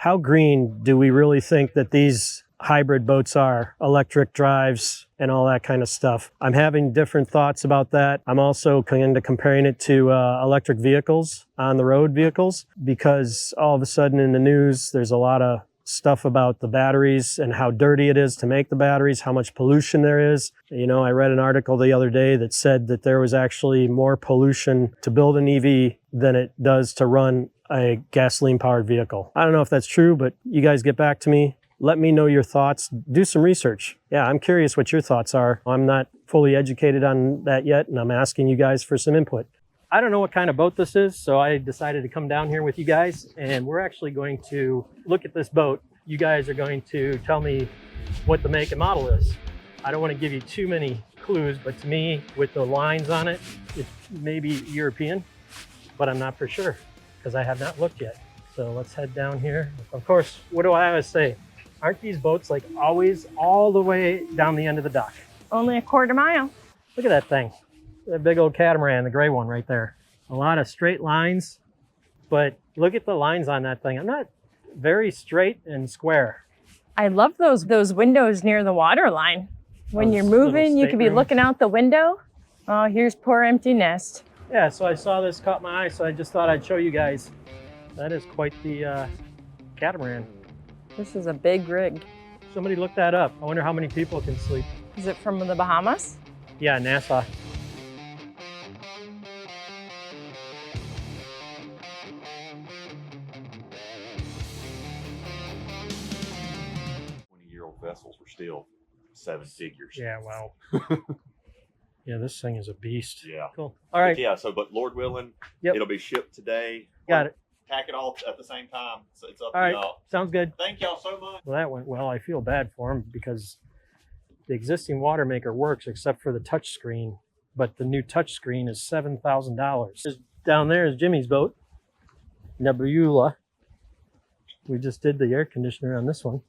how green do we really think that these hybrid boats are? Electric drives and all that kind of stuff. I'm having different thoughts about that. I'm also kind of comparing it to electric vehicles, on the road vehicles, because all of a sudden in the news, there's a lot of stuff about the batteries and how dirty it is to make the batteries, how much pollution there is. You know, I read an article the other day that said that there was actually more pollution to build an EV than it does to run a gasoline-powered vehicle. I don't know if that's true, but you guys get back to me. Let me know your thoughts. Do some research. Yeah, I'm curious what your thoughts are. I'm not fully educated on that yet, and I'm asking you guys for some input. I don't know what kind of boat this is, so I decided to come down here with you guys, and we're actually going to look at this boat. You guys are going to tell me what the make and model is. I don't want to give you too many clues, but to me, with the lines on it, it's maybe European, but I'm not for sure because I have not looked yet. So let's head down here. Of course, what do I always say? Aren't these boats like always all the way down the end of the dock? Only a quarter mile. Look at that thing. That big old catamaran, the gray one right there. A lot of straight lines, but look at the lines on that thing. I'm not very straight and square. I love those windows near the water line. When you're moving, you could be looking out the window. Oh, here's poor empty nest. Yeah, so I saw this, caught my eye, so I just thought I'd show you guys. That is quite the catamaran. This is a big rig. Somebody look that up. I wonder how many people can sleep. Is it from the Bahamas? Yeah, NASA. Vessels were still 7 figures. Yeah, wow. Yeah, this thing is a beast. Yeah. Cool. All right. Yeah, so but Lord willing, Yep. it'll be shipped today. Got it. Tack it all at the same time. So it's up All to right. y'all. Sounds good. Thank y'all so much. Well, that went well. I feel bad for him because the existing water maker works except for the touch screen, but the new touch screen is $7,000. Down there is Jimmy's boat, Nebula. We just did the air conditioner on this one.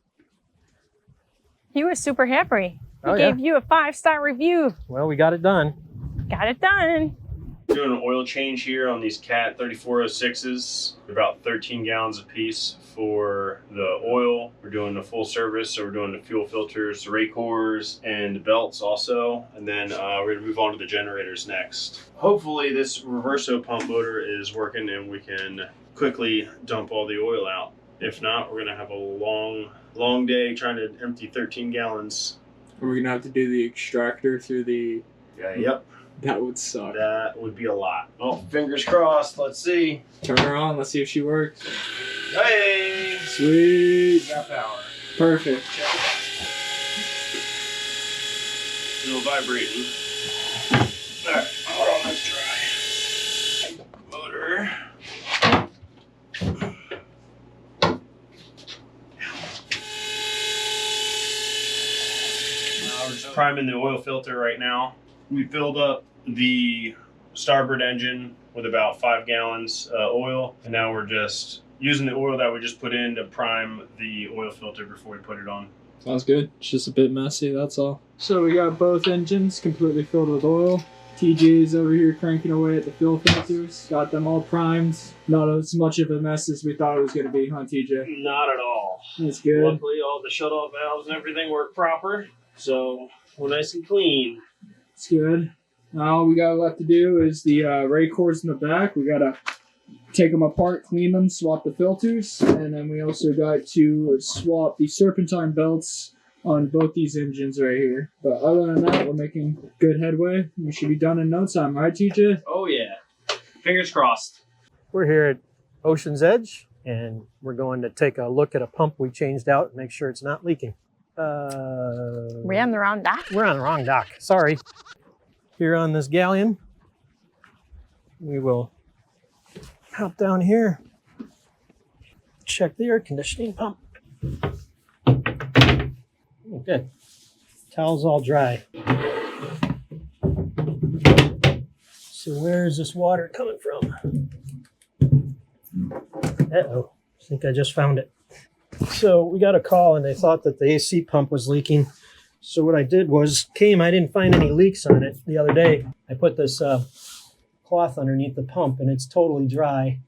He was super happy. He Oh, gave you a 5-star review. Well, we got it done. Got it done. Doing an oil change here on these Cat 3406s. They're about 13 gallons a piece for the oil. We're doing the full service, so we're doing the fuel filters, the rake cores, and the belts also. And then we're gonna move on to the generators next. Hopefully this reverso pump motor is working and we can quickly dump all the oil out. If not, we're gonna have a long day trying to empty 13 gallons. Are we gonna have to do the extractor through the... Yep. That would suck. That would be a lot. Oh, fingers crossed. Let's see. Turn her on. Let's see if she works. Hey! Sweet. Got power. Perfect. Still vibrating. Alright, hold on, let's try. Motor. Now we're just priming the oil filter right now. We filled up the starboard engine with about 5 gallons oil, and now we're just using the oil that we just put in to prime the oil filter before we put it on. Sounds good. It's just a bit messy, that's all. So we got both engines completely filled with oil. TJ's over here cranking away at the fuel filters. Got them all primed. Not as much of a mess as we thought it was going to be, huh, TJ? Not at all. That's good. Luckily, all the shut-off valves and everything work proper, so we're nice and clean. It's good. Now all we got left to do is the rake cores in the back. We got to take them apart, clean them, swap the filters, and then we also got to swap the serpentine belts on both these engines right here. But other than that, we're making good headway. We should be done in no time, right, TJ? Oh yeah. Fingers crossed. We're here at Ocean's Edge, and we're going to take a look at a pump we changed out and make sure it's not leaking. We're on the wrong dock. We're on the wrong dock. Sorry. Here on this galleon, we will hop down here, check the air conditioning pump. Good. Towel's all dry. So where is this water coming from? Uh-oh. I think I just found it. So we got a call and they thought that the AC pump was leaking. So what I did was I didn't find any leaks on it the other day. I put this cloth underneath the pump and it's totally dry.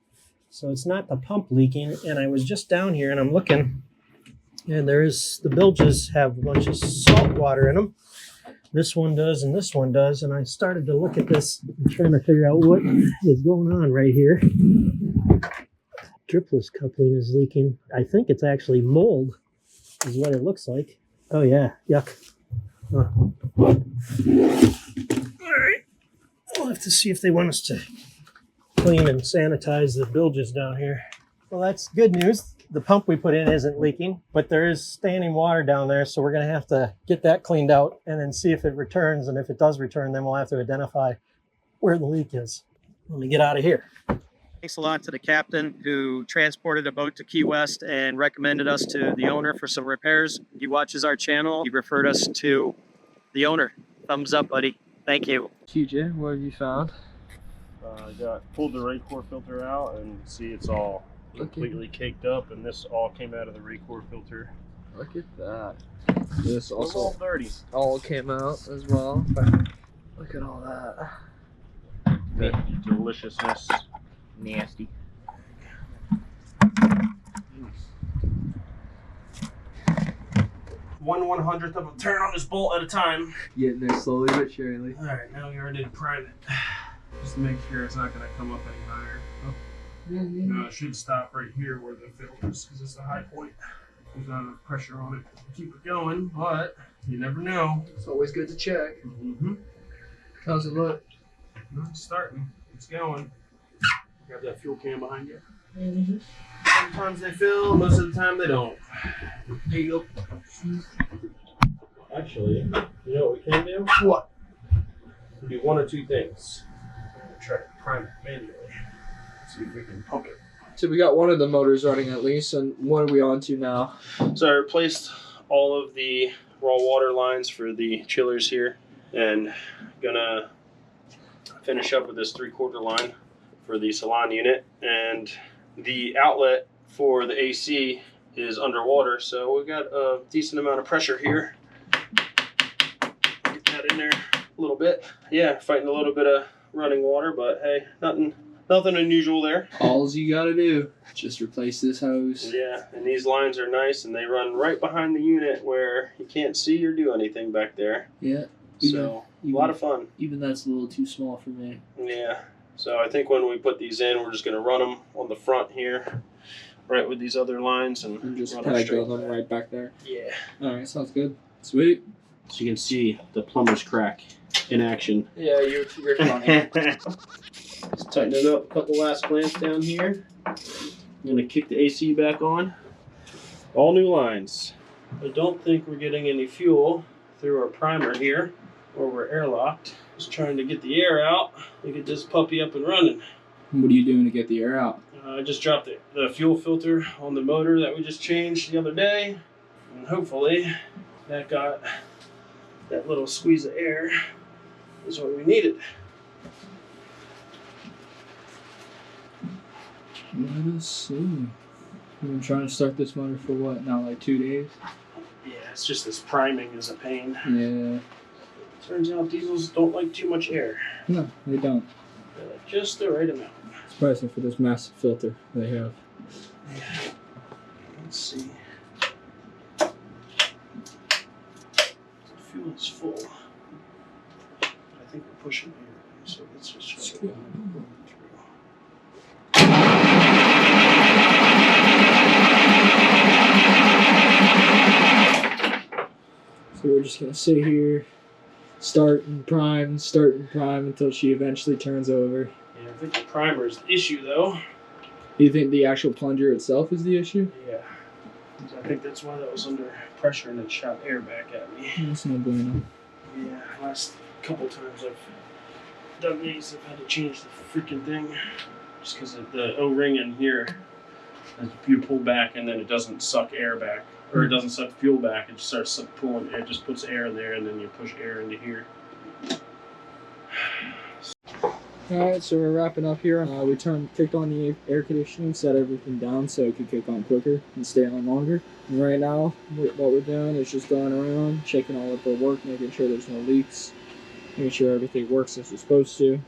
So it's not the pump leaking. And I was just down here and I'm looking, and the bilges have a bunch of salt water in them. This one does and this one does. And I started to look at this, trying to figure out what is going on right here. Dripless coupling is leaking. I think it's actually mold is what it looks like. Oh yeah, yuck. Huh. All right. We'll have to see if they want us to clean and sanitize the bilges down here. Well, that's good news. The pump we put in isn't leaking, but there is standing water down there, so we're going to have to get that cleaned out and then see if it returns. And if it does return, then we'll have to identify where the leak is. Let me get out of here. Thanks a lot to the captain who transported a boat to Key West and recommended us to the owner for some repairs. He watches our channel. He referred us to the owner. Thumbs up, buddy. Thank you. QJ, what have you found? Pulled the Raycor filter out and see it's all completely caked up, and this all came out of the Raycor filter. Look at that. This Also all also dirty. all came out as well. Look at all that. That deliciousness. Nasty. 1/100th of a turn on this bolt at a time. Getting there slowly but surely. All right, now we are to prime it, just to make sure it's not going to come up any higher. Oh. No, it should stop right here where the filter is, because it's the high point. There's not enough pressure on it to keep it going, but you never know. It's always good to check. Mm-hmm. How's it look? It's starting. It's going. Grab that fuel can behind you. Mm-hmm. Sometimes they fill, most of the time they don't. There you go. Actually, you know what we can do? What? We do one of two things. We'll try to prime it manually. See if we can pump it. So we got one of the motors running at least, and what are we on to now? So I replaced all of the raw water lines for the chillers here, and gonna finish up with this 3/4 line for the salon unit, and the outlet for the AC is underwater, so we've got a decent amount of pressure here. Get that in there a little bit. Yeah, fighting a little bit of running water, but hey, nothing unusual there. All you gotta do, just replace this hose. Yeah, and these lines are nice, and they run right behind the unit where you can't see or do anything back there. Yeah. So a lot of fun. Even that's a little too small for me. Yeah. So I think when we put these in, we're just going to run them on the front here, right with these other lines, and just run kind of straight go them right back there. Yeah. All right, sounds good. Sweet. So you can see the plumber's crack in action. Yeah, you're funny. Just tighten it up a couple last clamps down here. I'm going to kick the AC back on. All new lines. I don't think we're getting any fuel through our primer here, or we're airlocked. Just trying to get the air out and get this puppy up and running. What are you doing to get the air out? I just dropped the fuel filter on the motor that we just changed the other day, and hopefully that got that little squeeze of air is what we needed. Let us see. We've been trying to start this motor for what now, like 2 days? Yeah, it's just this priming is a pain. Yeah. Turns out diesels don't like too much air. No, they don't. They like just the right amount. Surprising for this massive filter they have. Let's see. The fuel is full. I think we're pushing air, so let's just try to run through. So we're just gonna sit here, start and prime until she eventually turns over. Yeah, I think the primer is the issue, though. Do you think the actual plunger itself is the issue? Yeah. I think that's why that was under pressure and it shot air back at me. That's no bueno. Yeah, last couple times I've done these, I've had to change the freaking thing. Just because the O-ring in here, as you pull back and then it doesn't suck air back. Or it doesn't suck fuel back, it just starts pulling air, it just puts air in there and then you push air into here. Alright, so we're wrapping up here. We kicked on the air conditioning, set everything down so it could kick on quicker and stay on longer. And right now, what we're doing is just going around, checking all of our work, making sure there's no leaks, making sure everything works as it's supposed to.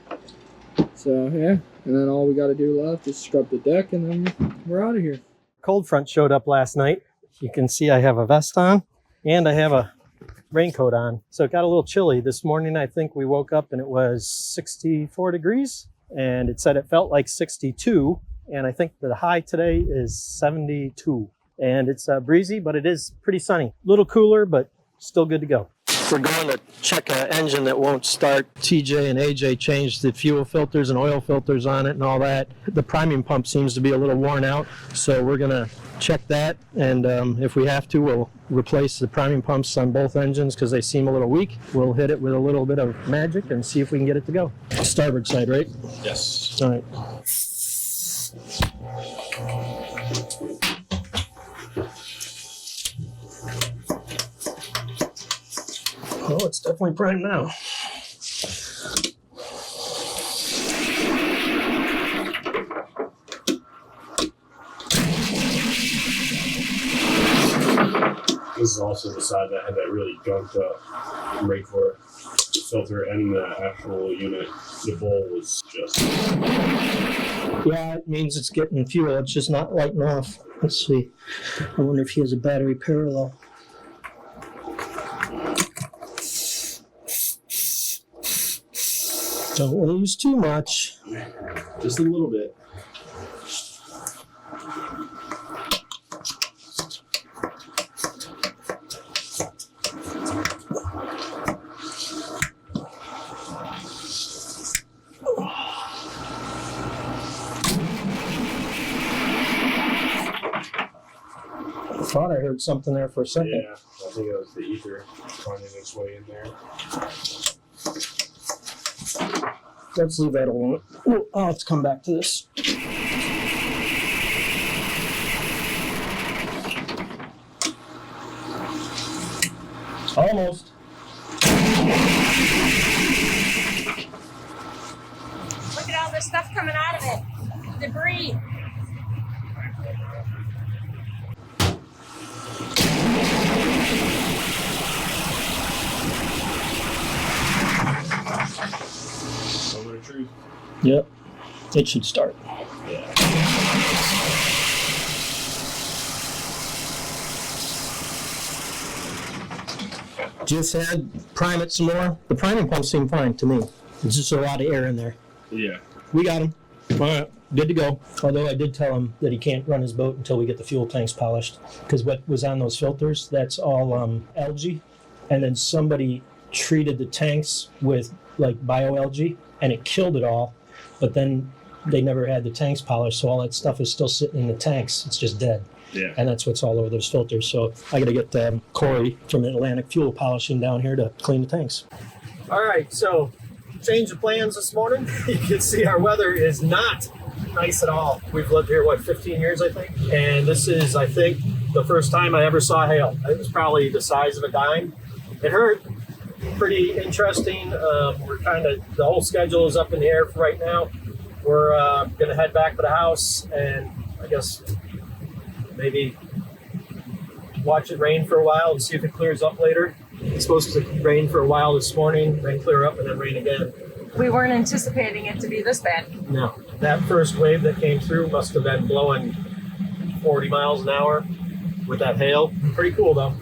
So yeah, and then all we got to do left is scrub the deck, and then we're out of here. Cold front showed up last night. You can see I have a vest on and I have a raincoat on. So it got a little chilly. This morning I think we woke up and it was 64 degrees and it said it felt like 62. And I think the high today is 72. And it's breezy, but it is pretty sunny. A little cooler, but still good to go. We're going to check an engine that won't start. TJ and AJ changed the fuel filters and oil filters on it and all that. The priming pump seems to be a little worn out, so we're going to check that. And if we have to, we'll replace the priming pumps on both engines because they seem a little weak. We'll hit it with a little bit of magic and see if we can get it to go. Starboard side, right? Yes. All right. Oh, it's definitely primed now. This is also the side that had that really gunked up Raycor filter, and the actual unit, the bowl was just... Yeah, it means it's getting fuel. It's just not lighting off. Let's see. I wonder if he has a battery parallel. Don't lose too much. Just a little bit. I thought I heard something there for a second. Yeah, I think it was the ether finding its way in there. Let's leave that alone. Oh, let's come back to this. Almost. Look at all this stuff coming out of it. Debris. Moment of truth. Yep. It should start. Yeah. Just had prime it some more. The priming pumps seem fine to me. There's just a lot of air in there. Yeah. We got him. All right, good to go. Although I did tell him that he can't run his boat until we get the fuel tanks polished, because what was on those filters, that's all algae, and then somebody treated the tanks with like bioalgae, and it killed it all. But then they never had the tanks polished, so all that stuff is still sitting in the tanks. It's just dead. Yeah. And that's what's all over those filters. So I got to get Corey from Atlantic Fuel polishing down here to clean the tanks. All right, so change of plans this morning. You can see our weather is not nice at all. We've lived here, 15 years, I think? And this is, I think, the first time I ever saw hail. It was probably the size of a dime. It hurt. Pretty interesting. We're the whole schedule is up in the air for right now. We're going to head back to the house and I guess maybe watch it rain for a while and see if it clears up later. It's supposed to rain for a while this morning, then clear up and then rain again. We weren't anticipating it to be this bad. No, that first wave that came through must have been blowing 40 miles an hour with that hail. Pretty cool though.